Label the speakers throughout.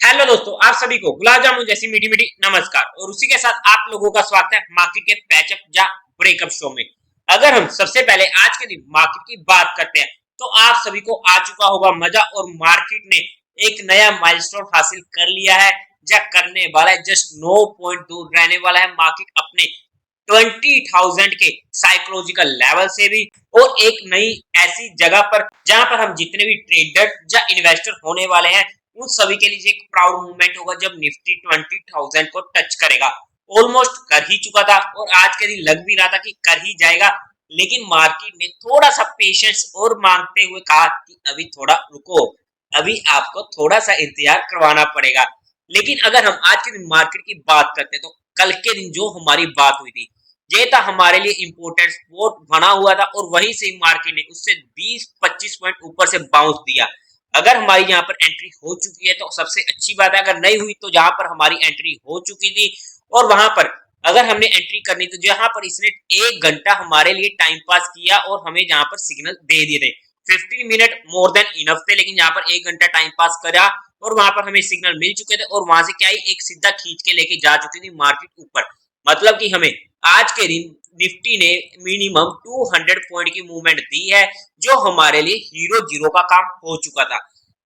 Speaker 1: Hello दोस्तों, आप सभी को गुलाब जामुन जैसी मीठी मीठी नमस्कार। और उसी के साथ आप लोगों का स्वागत है मार्केट के पैचअप या ब्रेकअप शो में। अगर हम सबसे पहले आज के दिन मार्केट की बात करते हैं तो आप सभी को आ चुका होगा मजा और मार्केट ने एक नया माइलस्टोन हासिल कर लिया है या करने वाला है। जस्ट 9 पॉइंट दूर रहने वाला है मार्केट अपने 20,000 के साइकोलॉजिकल लेवल से भी, और एक नई ऐसी जगह पर जहां पर हम जितने भी ट्रेडर या इन्वेस्टर होने वाले हैं उन सभी के लिए एक प्राउड मूवमेंट होगा जब निफ्टी 20,000 को टच करेगा। ऑलमोस्ट कर ही चुका था और आज के दिन लग भी रहा था कि कर ही जाएगा, लेकिन मार्केट ने थोड़ा सा पेशेंस और मांगते हुए कहा कि अभी थोड़ा रुको, अभी आपको थोड़ा सा इंतजार करवाना पड़ेगा। लेकिन अगर हम आज के दिन मार्केट की बात करते हैं तो कल के दिन जो हमारी बात हुई थी ये था हमारे लिए इम्पोर्टेंट स्पोर्ट बना हुआ था, और वहीं से मार्केट ने उससे 20-25 पॉइंट ऊपर से बाउंस दिया। अगर हमारी यहाँ पर एंट्री हो चुकी है तो सबसे अच्छी बात है, अगर नहीं हुई तो जहां पर हमारी एंट्री हो चुकी थी और वहां पर अगर हमने एंट्री करनी तो जहां पर इसने 1 घंटा हमारे लिए टाइम पास किया और हमें जहां पर सिग्नल दे दिए थे। 15 मिनट मोर देन इनफ थे, लेकिन यहाँ पर 1 घंटा टाइम पास करा और वहां पर हमें सिग्नल मिल चुके थे और वहां से क्या ही एक सीधा खींच के लेके जा चुकी थी मार्केट ऊपर। मतलब कि हमें आज के दिन निफ्टी ने मिनिमम 200 पॉइंट की मूवमेंट दी है, जो हमारे लिए हीरो जीरो का काम हो चुका था।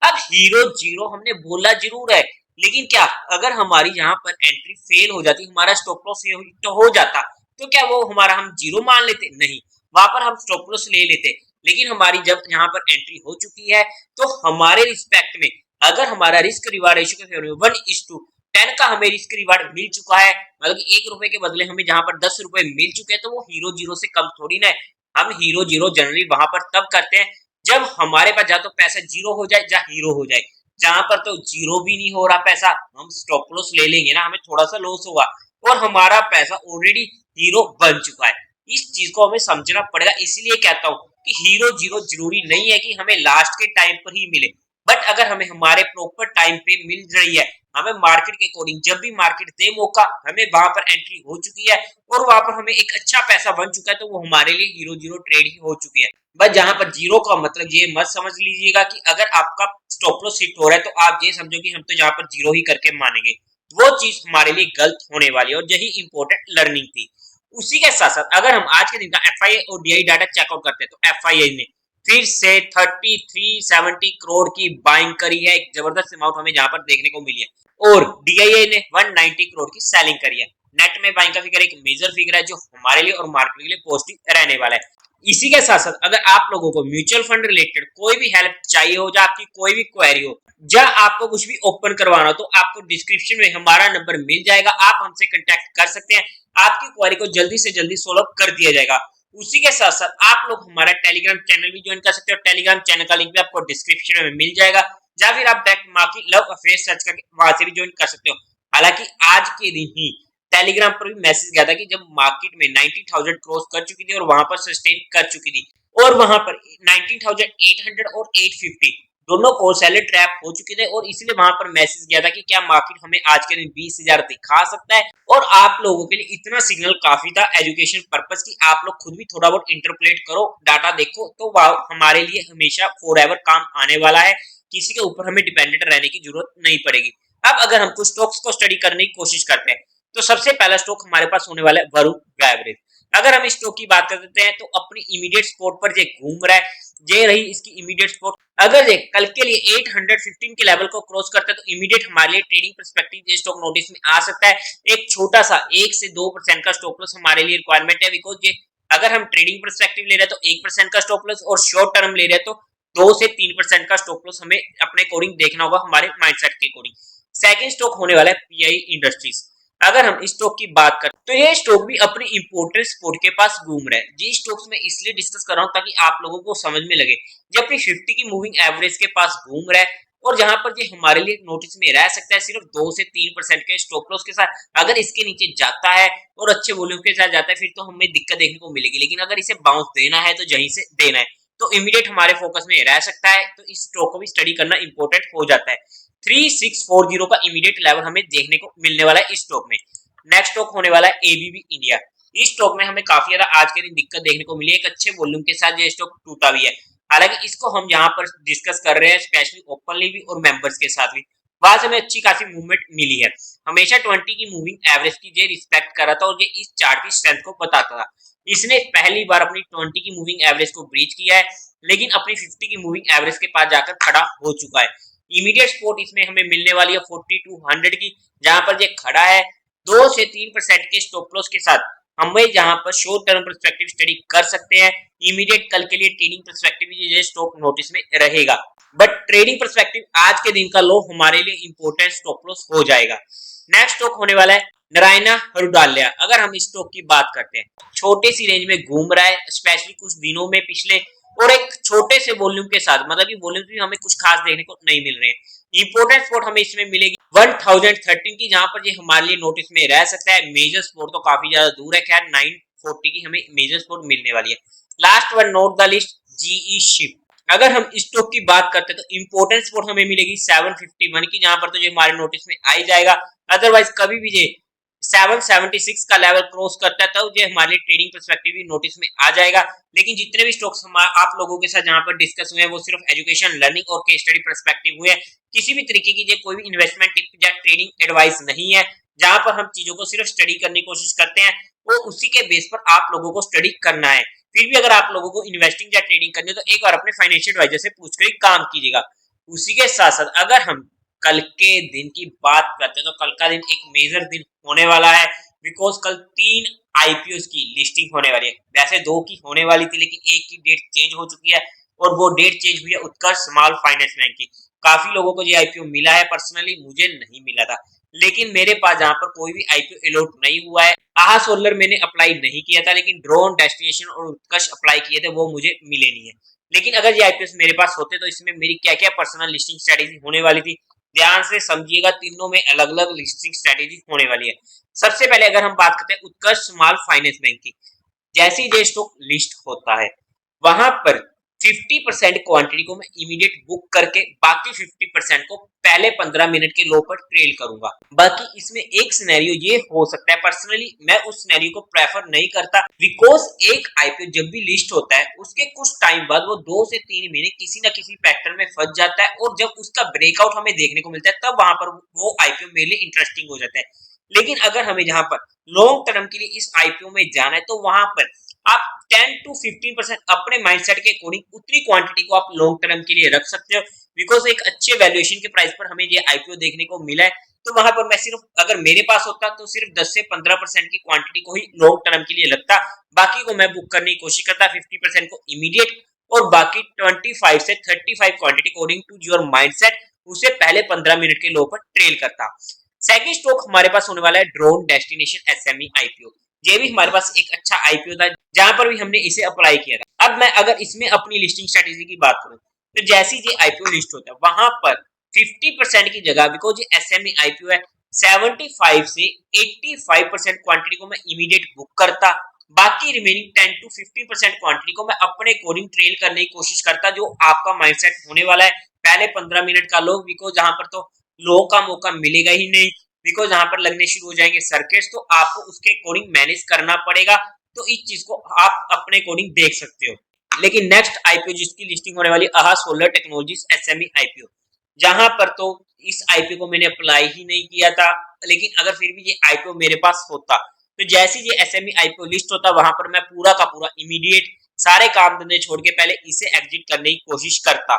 Speaker 1: अब हीरो जीरो हमने बोला जरूर है, लेकिन क्या अगर हमारी यहाँ पर एंट्री फेल हो जाती, हमारा स्टॉप लॉस तो हो जाता, तो क्या वो हमारा हम जीरो मान लेते? नहीं, वहां पर हम स्टॉप लॉस ले लेते। लेकिन हमारी जब यहाँ पर एंट्री हो चुकी है तो हमारे रिस्पेक्ट में अगर हमारा रिस्क रिवार्ड रेशियो के फेवर में 1:10 का हमें रिस्क रिवार्ड मिल चुका है, मतलब ₹1 के बदले हमें जहां पर ₹10 मिल चुके हैं, तो वो हीरो जीरो से कम थोड़ी ना है। हम हीरो जीरो जनरली वहां पर तब करते हैं जब हमारे पास या तो पैसा जीरो हो जाए या हीरो हो जाए। जहां पर तो जीरो भी नहीं हो रहा पैसा, हम स्टॉप लॉस ले लेंगे ना, हमें थोड़ा सा लॉस होगा और हमारा पैसा ऑलरेडी हीरो बन चुका है। इस चीज को हमें समझना पड़ेगा। इसलिए कहता हूँ कि हीरो जीरो जरूरी नहीं है कि हमें लास्ट के टाइम पर ही मिले, बट अगर हमें हमारे प्रॉपर टाइम पे मिल रही है, हमें मार्केट के अकॉर्डिंग जब भी मार्केट दे मौका, हमें वहां पर एंट्री हो चुकी है और वहां पर हमें एक अच्छा पैसा बन चुका है, तो वो हमारे लिए हीरो जीरो ट्रेड ही हो चुकी है। बस जहां पर जीरो का मतलब ये मत समझ लीजिएगा कि अगर आपका स्टॉप लॉस हिट हो रहा है तो आप ये समझो कि हम तो जहां पर जीरो ही करके मानेंगे, वो चीज हमारे लिए गलत होने वाली है और यही इंपॉर्टेंट लर्निंग थी। उसी के साथ साथ अगर हम आज के दिन का एफआईए और डीआई डाटा चेकआउट करते हैं तो एफआईए ने फिर से 3370 करोड़ की बाइंग करी है, एक जबरदस्त अमाउंट हमें जहां पर देखने को मिली है, और डीआईए ने 190 करोड़ की सेलिंग करी है। नेट में बाइंग का फिगर एक मेजर फिगर है जो हमारे लिए और मार्केट के लिए पॉजिटिव रहने वाला है। इसी के साथ साथ अगर आप लोगों को म्यूचुअल फंड रिलेटेड कोई भी हेल्प चाहिए हो या आपकी कोई भी क्वेरी हो या आपको कुछ भी ओपन करवाना हो, तो आपको डिस्क्रिप्शन में हमारा नंबर मिल जाएगा, आप हमसे कांटेक्ट कर सकते हैं। आपकी क्वेरी को जल्दी से जल्दी सॉल्व कर दिया जाएगा। उसी के साथ साथ आप लोग हमारा टेलीग्राम चैनल भी ज्वाइन कर सकते हो। टेलीग्राम चैनल का लिंक भी आपको डिस्क्रिप्शन में मिल जाएगा, या फिर आप डायरेक्ट माकी लव अफेयर सर्च करके वहां से भी ज्वाइन कर सकते हो। हालांकि आज के दिन ही टेलीग्राम पर भी मैसेज गया था कि जब मार्केट में 90,000 क्रॉस कर चुकी थी और वहां पर सस्टेन कर चुकी थी, और वहां पर 19,800 और 850 दोनों को सेलर ट्रैप हो चुके थे, और इसलिए वहां पर मैसेज गया था कि क्या मार्केट हमें आज के दिन 20,000 दिखा सकता है। और आप लोगों के लिए इतना सिग्नल काफी था एजुकेशन पर्पस की, आप लोग खुद भी थोड़ा बहुत इंटरप्रेट करो, डाटा देखो, तो हमारे लिए हमेशा फॉर एवर काम आने वाला है। किसी के ऊपर हमें डिपेंडेंट रहने की जरूरत नहीं पड़ेगी। अब अगर हम कुछ स्टॉक्स को स्टडी करने की कोशिश करते हैं तो सबसे पहला स्टॉक हमारे पास होने वाला है वरुण बेवरेज। अगर हम इस स्टॉक की बात करते हैं तो अपनी इमीडिएट सपोर्ट पर ये घूम रहा है, ये रही इसकी इमीडिएट सपोर्ट। अगर ये कल के लिए 815 के लेवल को क्रॉस करता है तो इमीडिएट हमारे लिए ट्रेडिंग पर्सपेक्टिव ये स्टॉक नोटिस में आ सकता है। एक छोटा सा 1 से 2% का स्टॉप लॉस हमारे लिए रिक्वायरमेंट है, बिकॉज ये अगर हम ट्रेडिंग पर्सपेक्टिव ले रहे हैं तो 1% का स्टॉप लॉस, और शॉर्ट टर्म ले रहे हैं तो 2 से 3% का स्टॉप लॉस हमें अपने अकॉर्डिंग देखना होगा, हमारे माइंडसेट के अकॉर्डिंग। सेकंड स्टॉक होने वाला है पीआई इंडस्ट्रीज। अगर हम इस स्टॉक की बात करें तो ये स्टॉक भी अपनी इंपोर्टेंट सपोर्ट के पास घूम रहा है। जी स्टॉक्स में इसलिए डिस्कस कर रहा हूं ताकि आप लोगों को समझ में लगे। ये अपनी 50 की मूविंग एवरेज के पास घूम रहा है, और जहां पर ये हमारे लिए नोटिस में रह सकता है सिर्फ 2 से 3% के स्टॉप लॉस के साथ। अगर इसके नीचे जाता है और अच्छे वॉल्यूम के साथ जाता है फिर तो हमें दिक्कत देखने को मिलेगी, लेकिन अगर इसे बाउंस देना है तो यहीं से देना है, तो इमीडिएट हमारे फोकस में रह सकता है। तो इस स्टॉक को भी स्टडी करना इंपॉर्टेंट हो जाता है। 3640 का इमीडिएट लेवल हमें देखने को मिलने वाला है इस स्टॉक में। नेक्स्ट स्टॉक होने वाला है एबीबी इंडिया। इस स्टॉक में हमें काफी ज्यादा आज के दिन दिक्कत देखने को मिली है, एक अच्छे वॉल्यूम के साथ ये स्टॉक टूटा भी है। हालांकि इसको हम यहाँ पर डिस्कस कर रहे हैं स्पेशली ओपनली भी और मेंबर्स के साथ भी। वहां से हमें अच्छी खासी मूवमेंट मिली है। हमेशा 20 की मूविंग एवरेज की ये रिस्पेक्ट कर रहा था और ये इस चार्ट की स्ट्रेंथ को बताता था। इसने पहली बार अपनी 20 की मूविंग एवरेज को ब्रीच किया है, लेकिन अपनी 50 की मूविंग एवरेज के पास जाकर खड़ा हो चुका है। इमीडिएट सपोर्ट इसमें हमें मिलने वाली है 4200 की, जहां पर ये खड़ा है 2 से 3% के स्टॉप लॉस के साथ। हमें जहां पर शॉर्ट टर्म पर्सपेक्टिव स्टडी कर सकते हैं। इमीडिएट कल के लिए ट्रेडिंग पर्सपेक्टिव ये स्टॉक नोटिस में रहेगा, बट ट्रेडिंग पर्सपेक्टिव आज के दिन का लो हमारे लिए इंपॉर्टेंट स्टॉप लॉस हो जाएगा। नेक्स्ट स्टॉक होने वाला है नारायणा ह्रुडालय। अगर हम इस स्टॉक की बात करते हैं, छोटे सी रेंज में घूम रहा है, स्पेशली कुछ दिनों में पिछले, और एक छोटे से वॉल्यूम के साथ, मतलब कि वॉल्यूम भी हमें कुछ खास देखने को नहीं मिल रहे हैं। इंपोर्टेंट सपोर्ट हमें इसमें मिलेगी 1013 की, जहां पर ये हमारे लिए नोटिस में रह सकता है। मेजर सपोर्ट तो काफी ज्यादा दूर है, खैर 940 की हमें मेजर सपोर्ट मिलने वाली है। Last one note the list, GE ship. अगर हम इस स्टॉक की बात करते हैं तो इंपोर्टेंट सपोर्ट हमें मिलेगी 751 की, जहां पर तो ये हमारे नोटिस में आ ही जाएगा। अदरवाइज कभी भी ये 776 का लेवल क्रॉस करता है तब ये हमारे ट्रेडिंग पर्सपेक्टिव भी नोटिस में आ जाएगा। लेकिन जितने भी स्टॉक्स आप लोगों के साथ जहां पर डिस्कस हुए हैं वो सिर्फ एजुकेशन, लर्निंग और केस स्टडी पर्सपेक्टिव हुए हैं। किसी भी तरीके की ये कोई भी इन्वेस्टमेंट टिप या ट्रेडिंग एडवाइस नहीं है। जहां पर हम चीजों को सिर्फ स्टडी करने की कोशिश करते हैं, वो उसी के बेस पर आप लोगों को स्टडी करना है। फिर भी अगर आप लोगों को इन्वेस्टिंग या ट्रेडिंग करनी है तो एक बार अपने फाइनेंशियल एडवाइजर से पूछकर ही काम कीजिएगा। उसी के साथ साथ अगर हम कल के दिन की बात करते हैं तो कल का दिन एक मेजर दिन होने वाला है, बिकॉज कल 3 आईपीओ की लिस्टिंग होने वाली है। वैसे 2 की होने वाली थी, लेकिन एक की डेट चेंज हो चुकी है और वो डेट चेंज हुई है उत्कर्ष स्मॉल फाइनेंस बैंक की। काफी लोगों को ये आईपीओ मिला है, पर्सनली मुझे नहीं मिला था, लेकिन मेरे पास जहां पर कोई भी आईपीओ अलॉट नहीं हुआ है। आहा सोलर मैंने अप्लाई नहीं किया था, लेकिन ड्रोन, डेस्टिनेशन और उत्कर्ष अप्लाई किए थे, वो मुझे मिले नहीं है। लेकिन अगर ये आईपीओ मेरे पास होते तो इसमें मेरी क्या क्या पर्सनल लिस्टिंग स्ट्रेटेजी होने वाली थी, ध्यान से समझिएगा। तीनों में अलग अलग लिस्टिंग स्ट्रेटेजी होने वाली है। सबसे पहले अगर हम बात करते हैं उत्कर्ष स्मॉल फाइनेंस बैंक की, जैसे ही ये स्टॉक लिस्ट होता है वहां पर 50% क्वांटिटी को मैं इमीडिएट बुक करके बाकी 50% को पहले 15 मिनट के लो पर ट्रेल करूंगा। बाकी इसमें एक सिनेरियो ये हो सकता है, पर्सनली मैं उस सिनेरियो को प्रेफर नहीं करता, बिकॉज एक आईपीओ जब भी लिस्ट होता है उसके कुछ टाइम बाद वो 2 से 3 महीने किसी ना किसी फैक्टर में फंस जाता है, और जब उसका ब्रेकआउट हमें देखने को मिलता है तब वहां पर वो आईपीओ मेरे लिए इंटरेस्टिंग हो जाता है। लेकिन अगर हमें जहां पर लॉन्ग टर्म के लिए इस आईपीओ में जाना है तो वहां पर आप 10 to 15% अपने माइंडसेट के अकॉर्डिंग उतनी क्वांटिटी को आप लॉन्ग टर्म के लिए रख सकते हो, बिकॉज एक अच्छे वैल्यूएशन के प्राइस पर हमें ये आईपीओ देखने को मिला है। तो वहां पर मैं सिर्फ, अगर मेरे पास होता तो सिर्फ 10 से 15% की क्वांटिटी को ही लॉन्ग टर्म के लिए रखता, बाकी को मैं बुक करने की कोशिश करता, 50% को इमीडिएट और बाकी 25 से 35 quantity according to your mindset उसे पहले 15 मिनट के लो पर ट्रेल करता। सेकंड स्टॉक हमारे पास होने वाला है ड्रोन डेस्टिनेशन एसएमई आईपीओ। ये भी हमारे पास एक अच्छा आईपीओ था, जहां पर भी हमने इसे अप्लाई किया था। अब मैं अगर इसमें अपनी लिस्टिंग स्ट्रेटेजी की बात करूं तो जैसी ये आईपीओ लिस्ट होता है वहां पर 50% की जगह, बिकॉज ये एसएमई आईपीओ है, 75 से 85% क्वांटिटी को मैं इमीडिएट बुक करता, बाकी रिमेनिंग 10 to 15% क्वांटिटी को मैं अपने अकॉर्डिंग ट्रेल करने की कोशिश करता, जो आपका माइंडसेट होने वाला है पहले 15 मिनट का लो, बिकॉज जहां पर तो लो का मौका मिलेगा ही नहीं, बिकॉज यहाँ पर लगने शुरू हो जाएंगे सर्किट्स, तो आपको उसके अकॉर्डिंग मैनेज करना पड़ेगा। तो इस चीज को आप अपने अकॉर्डिंग देख सकते हो। लेकिन नेक्स्ट आईपीओ जिसकी लिस्टिंग होने वाली आहा सोलर टेक्नोलॉजीज एसएमई आईपीओ, जहां पर तो इस आईपीओ को मैंने अप्लाई ही नहीं किया था, लेकिन अगर फिर भी ये आईपीओ मेरे पास होता तो जैसे ये एसएमई आईपीओ लिस्ट होता वहां पर मैं पूरा का पूरा इमीडिएट सारे काम धंधे छोड़ के पहले इसे एग्जिट करने की कोशिश करता,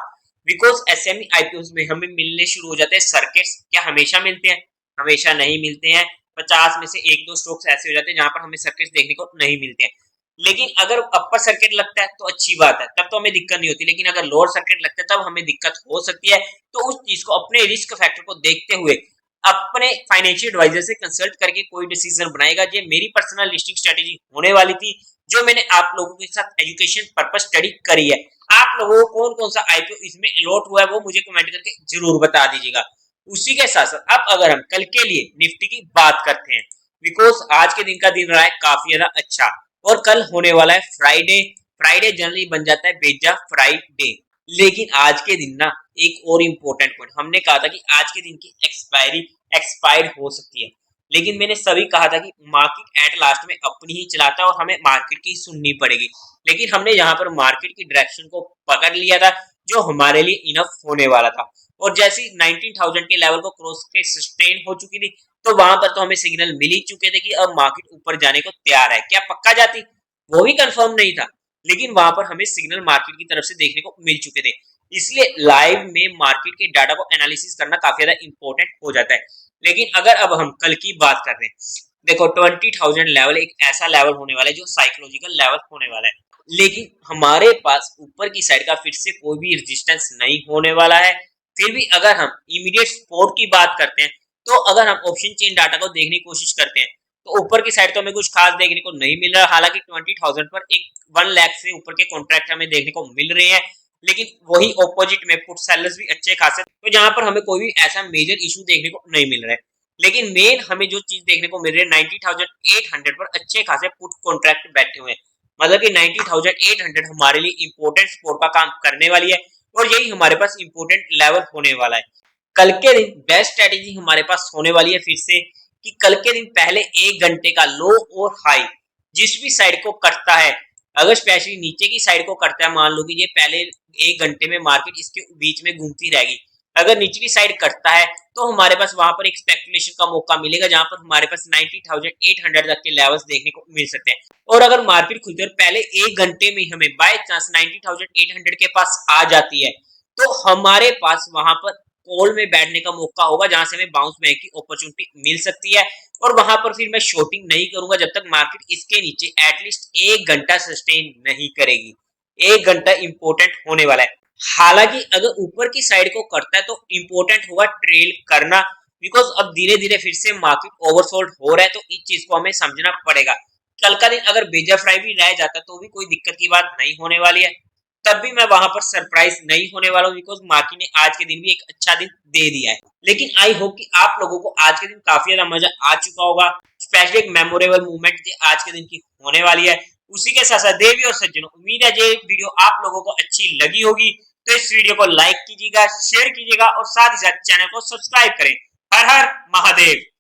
Speaker 1: बिकॉज एसएमई आईपीओ में हमें मिलने शुरू हो जाते हैं सर्किट्स। क्या हमेशा मिलते हैं? हमेशा नहीं मिलते हैं। 50 में से 1-2 स्टॉक्स ऐसे हो जाते हैं जहां पर हमें सर्किट्स देखने को नहीं मिलते हैं। लेकिन अगर अपर सर्किट लगता है तो अच्छी बात है, तब तो हमें दिक्कत नहीं होती, लेकिन अगर लोअर सर्किट लगता है तब हमें दिक्कत हो सकती है। तो उस चीज को, अपने रिस्क फैक्टर को देखते हुए अपने फाइनेंशियल एडवाइजर से कंसल्ट करके कोई डिसीजन बनाएगा। ये मेरी पर्सनल लिस्टिंग स्ट्रेटेजी होने वाली थी, जो मैंने आप लोगों के साथ एजुकेशन पर्पस स्टडी करी है। आप लोगों को कौन कौन सा आईपीओ इसमें अलॉट हुआ है वो मुझे कमेंट करके जरूर बता दीजिएगा। उसी के साथ साथ अब अगर हम कल के लिए निफ्टी की बात करते हैं, बिकॉज आज के दिन का दिन रहा है काफी ज्यादा अच्छा, और कल होने वाला है फ्राइडे। फ्राइडे जनरली बन जाता है बेजा फ्राइडे, लेकिन आज के दिन ना एक और इम्पोर्टेंट पॉइंट, हमने कहा था कि आज के दिन की एक्सपायर्ड हो सकती है, लेकिन मैंने सभी कहा था कि मार्केट एट लास्ट में अपनी ही चलाता है और हमें मार्केट की सुननी पड़ेगी। लेकिन हमने यहाँ पर मार्केट की डायरेक्शन को पकड़ लिया था, जो हमारे लिए इनफ होने वाला था। और जैसे ही 19,000 के लेवल को क्रॉस के सस्टेन हो चुकी थी, तो वहां पर तो हमें सिग्नल मिल ही चुके थे कि अब मार्केट ऊपर जाने को तैयार है। क्या पक्का जाती, वो भी कंफर्म नहीं था, लेकिन वहां पर हमें सिग्नल मार्केट की तरफ से देखने को मिल चुके थे। इसलिए लाइव में मार्केट के डाटा को एनालिसिस करना काफी ज्यादा इंपॉर्टेंट हो जाता है। लेकिन अगर अब हम कल की बात कर रहे हैं, देखो 20,000 लेवल एक ऐसा लेवल होने वाला है जो साइकोलॉजिकल लेवल होने वाला है, लेकिन हमारे पास ऊपर की साइड का फिर से कोई भी रेजिस्टेंस नहीं होने वाला है। फिर भी अगर हम इमीडिएट सपोर्ट की बात करते हैं, तो अगर हम ऑप्शन चेन डाटा को देखने की कोशिश करते हैं, तो ऊपर की साइड तो हमें कुछ खास देखने को नहीं मिल रहा। हालांकि 20,000 पर एक 1 लाख से ऊपर के कॉन्ट्रैक्ट हमें देखने को मिल रहे हैं, लेकिन वही ऑपोजिट में पुट सेलर्स भी अच्छे खासे, तो जहां पर हमें कोई भी ऐसा मेजर इशू देखने को नहीं मिल रहा है। लेकिन मेन हमें जो चीज देखने को मिल रही है, 90,800 पर अच्छे खासे पुट कॉन्ट्रैक्ट बैठे हुए हैं। मतलब कि 90,800 हमारे लिए इंपॉर्टेंट सपोर्ट का काम करने वाली है, और यही हमारे पास इंपॉर्टेंट लेवल होने वाला है। कल के दिन बेस्ट स्ट्रेटेजी हमारे पास होने वाली है फिर से, कि कल के दिन पहले 1 घंटे का लो और हाई जिस भी साइड को कटता है, अगर स्पेशली नीचे की साइड को करता है, मान लो कि ये पहले 1 घंटे में मार्केट इसके बीच में घूमती रहेगी, अगर निचली साइड कटता है तो हमारे पास वहां पर एक स्पेकुलेशन का मौका मिलेगा, जहां पर हमारे पास 90,800 तक के लेवल्स देखने को मिल सकते हैं। और अगर मार्केट खुलते और पहले 1 घंटे में हमें बाय चांस 90,800 के पास आ जाती है, तो हमारे पास वहां पर कॉल में बैठने का मौका होगा, जहां से हमें बाउंस बैक की अपॉर्चुनिटी मिल सकती है। और वहां पर फिर मैं शॉर्टिंग नहीं करूंगा जब तक मार्केट इसके नीचे एटलीस्ट 1 घंटा सस्टेन नहीं करेगी। 1 घंटा इंपॉर्टेंट होने वाला है। हालांकि अगर ऊपर की साइड को करता है तो इंपॉर्टेंट होगा ट्रेल करना, बिकॉज अब धीरे धीरे फिर से मार्केट ओवरसोल्ड हो रहा है, तो इस चीज को हमें समझना पड़ेगा। कल का दिन अगर बेजा फ्राई भी रह जाता तो भी कोई दिक्कत की बात नहीं होने वाली है, तब भी मैं वहां पर सरप्राइज नहीं होने वाला हूँ, बिकॉज मार्केट ने आज के दिन भी एक अच्छा दिन दे दिया है। लेकिन आई होप कि आप लोगों को आज के दिन काफी ज्यादा मजा आ चुका होगा, स्पेशली एक मेमोरेबल मूवमेंट आज के दिन की होने वाली है। उसी के साथ साथ देवी और सज्जनों, उम्मीद है ये वीडियो आप लोगों को अच्छी लगी होगी, तो इस वीडियो को लाइक कीजिएगा, शेयर कीजिएगा और साथ ही साथ चैनल को सब्सक्राइब करें। हर हर महादेव।